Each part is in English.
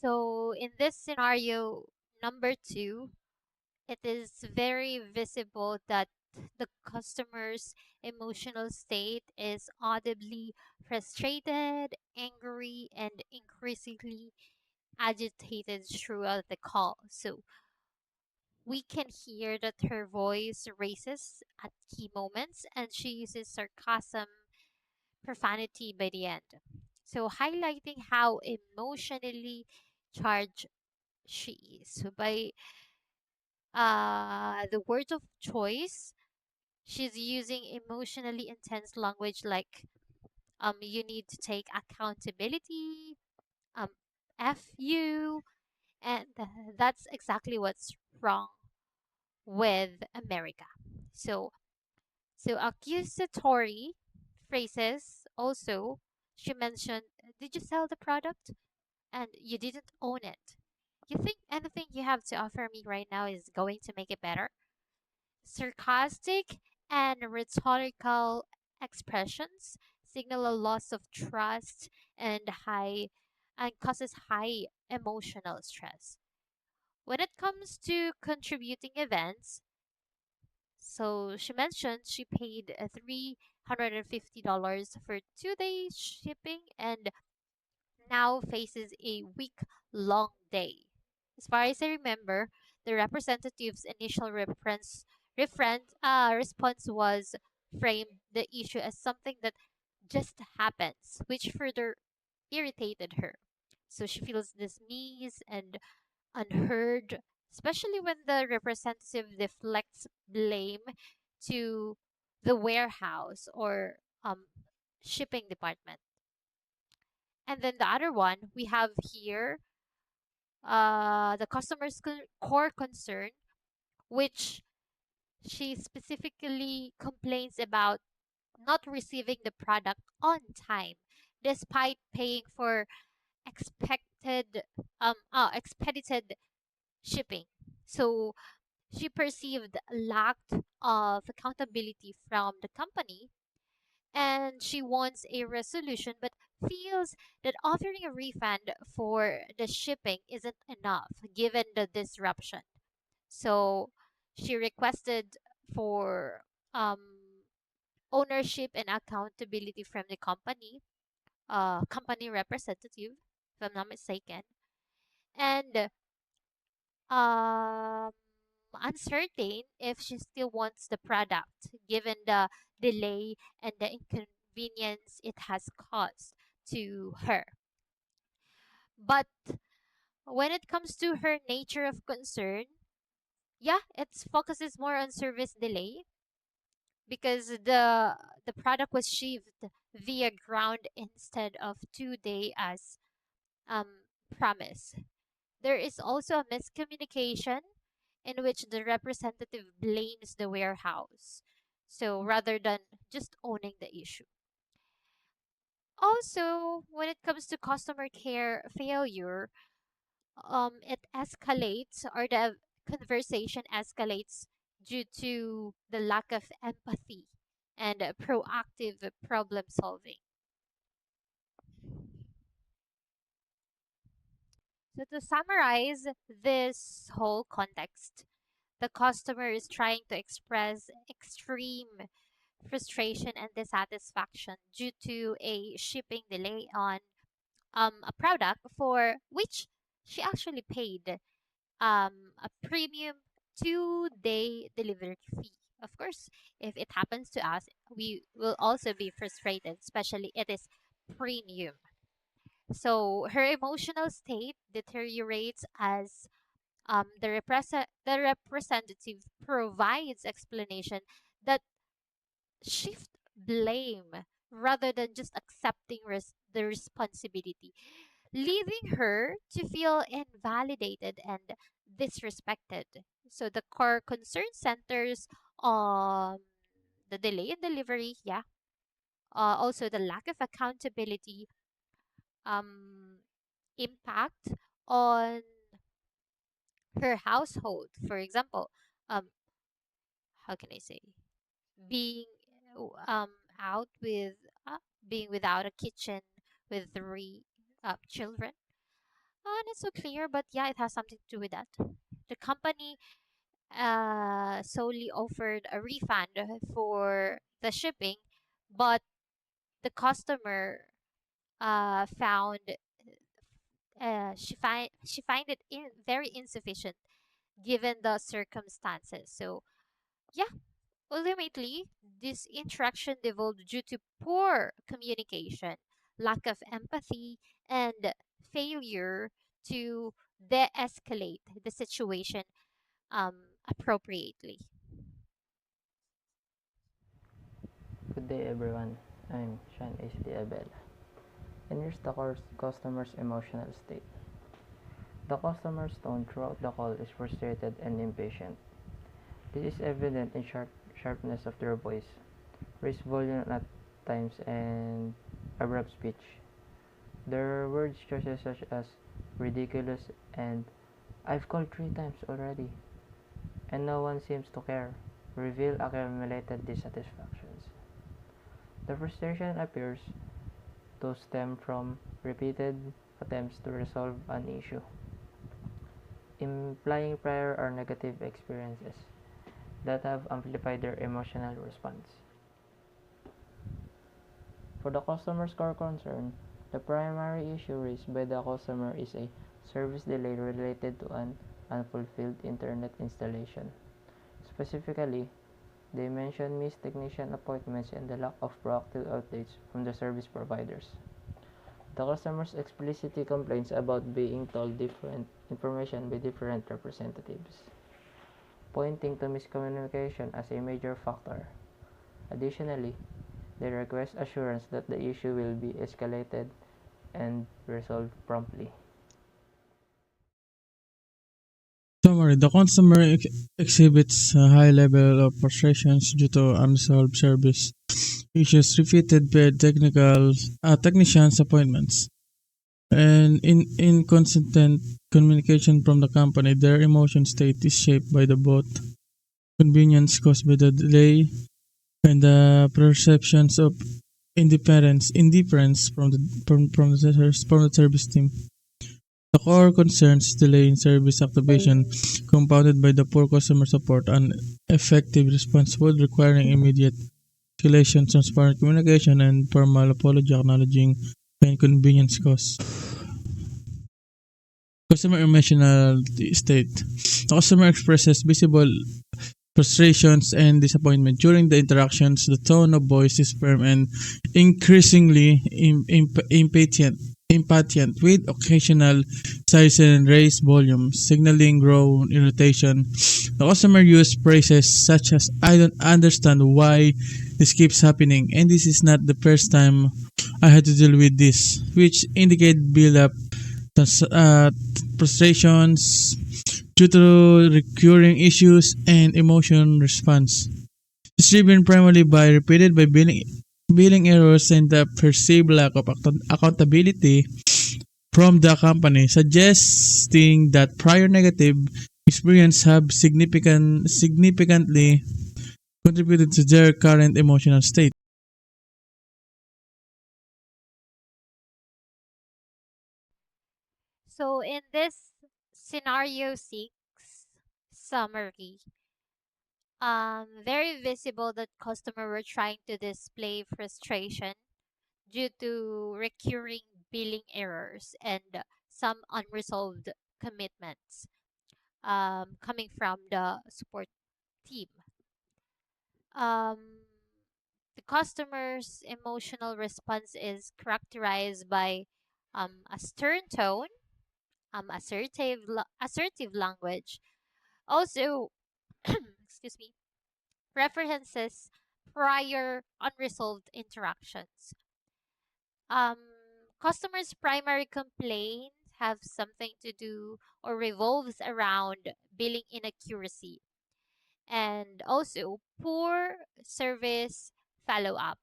So in this scenario number two, it is very visible that the customer's emotional state is audibly frustrated, angry, and increasingly agitated throughout the call. So we can hear that her voice raises at key moments and she uses sarcasm, profanity by the end. So highlighting how emotionally charged she is. So by the words of choice, she's using emotionally intense language like you need to take accountability, um F you, and that's exactly what's wrong with America. So accusatory phrases also, she mentioned, did you sell the product? And you didn't own it. You think anything you have to offer me right now is going to make it better? Sarcastic and rhetorical expressions signal a loss of trust and causes high emotional stress. When it comes to contributing events, so she mentioned she paid $350 for 2 days shipping and now faces a week long day. As far as I remember, the representative's initial response was framed the issue as something that just happens, which further irritated her. So she feels dismissed and unheard, especially when the representative deflects blame to the warehouse or shipping department. And then the other one we have here, the customer's core concern, which she specifically complains about not receiving the product on time, despite paying for expedited shipping. So she perceived lack of accountability from the company and she wants a resolution but feels that offering a refund for the shipping isn't enough given the disruption. So she requested for um, ownership and accountability from the company representative, if I'm not mistaken. And um, uncertain if she still wants the product given the delay and the inconvenience it has caused to her. But when it comes to her nature of concern, yeah, it focuses more on service delay because the product was shipped via ground instead of 2 day as um promised. There is also a miscommunication in which the representative blames the warehouse. So rather than just owning the issue. Also, when it comes to customer care failure, it escalates or the conversation escalates due to the lack of empathy and proactive problem solving. So to summarize this whole context, the customer is trying to express extreme frustration and dissatisfaction due to a shipping delay on a product for which she actually paid a premium 2 day delivery fee. Of course, if it happens to us, we will also be frustrated, especially it is premium. So her emotional state deteriorates as the representative provides explanation that shift blame rather than just accepting the responsibility, leaving her to feel invalidated and disrespected. So the core concern centers on the delay in delivery, yeah. Also the lack of accountability, um, impact on her household. For example, um, how can I say, being um out with being without a kitchen with three children, Not so clear, but yeah, it has something to do with that. The company solely offered a refund for the shipping, but the customer found she find it very insufficient given the circumstances. So yeah, ultimately this interaction devolved due to poor communication, lack of empathy, and failure to de-escalate the situation appropriately. Good day everyone, I'm Sean H.D. Abel, and here's the customer's emotional state. The customer's tone throughout the call is frustrated and impatient. This is evident in sharpness of their voice, raised volume at times, and abrupt speech. Their word choices such as ridiculous and I've called 3 times already, and no one seems to care, reveal accumulated dissatisfactions. The frustration appears to stem from repeated attempts to resolve an issue, implying prior or negative experiences that have amplified their emotional response. For the customer's core concern, the primary issue raised by the customer is a service delay related to an unfulfilled internet installation. Specifically, they mention missed technician appointments and the lack of proactive updates from the service providers. The customers explicitly complains about being told different information by different representatives, pointing to miscommunication as a major factor. Additionally, they request assurance that the issue will be escalated and resolved promptly. Summary: the consumer exhibits a high level of frustrations due to unresolved service issues, repeated bad technicians' appointments, and inconsistent communication from the company. Their emotion state is shaped by the both convenience caused by the delay and the perceptions of indifference from the service team. The core concerns delay in service activation, compounded by the poor customer support and effective response would requiring immediate escalation, transparent communication, and formal apology acknowledging the inconvenience caused. Customer emotional state. The customer expresses visible frustrations and disappointment during the interactions. The tone of voice is firm and increasingly impatient, with occasional sighs and raised volume, signaling growing irritation. The customer uses phrases such as "I don't understand why this keeps happening," and "this is not the first time I had to deal with this," which indicate build up uh, frustrations due to recurring issues and emotion response. It's driven primarily by repeated by billing errors and the perceived lack of accountability from the company, suggesting that prior negative experience have significantly contributed to their current emotional state. So in this scenario 6 summary, very visible that customer were trying to display frustration due to recurring billing errors and some unresolved commitments coming from the support team. Um, the customer's emotional response is characterized by a stern tone, assertive language. Also, excuse me, references prior unresolved interactions. Um, customers' primary complaints have something to do or revolves around billing inaccuracy and also poor service follow up.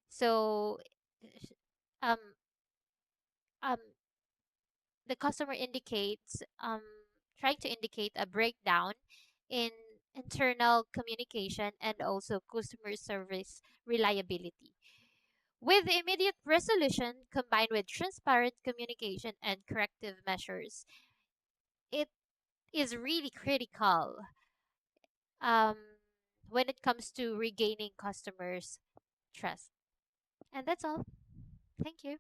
So, um, um, the customer indicates trying to indicate a breakdown in internal communication and also customer service reliability, With immediate resolution combined with transparent communication and corrective measures, it is really critical um, when it comes to regaining customers' trust. And that's all. Thank you.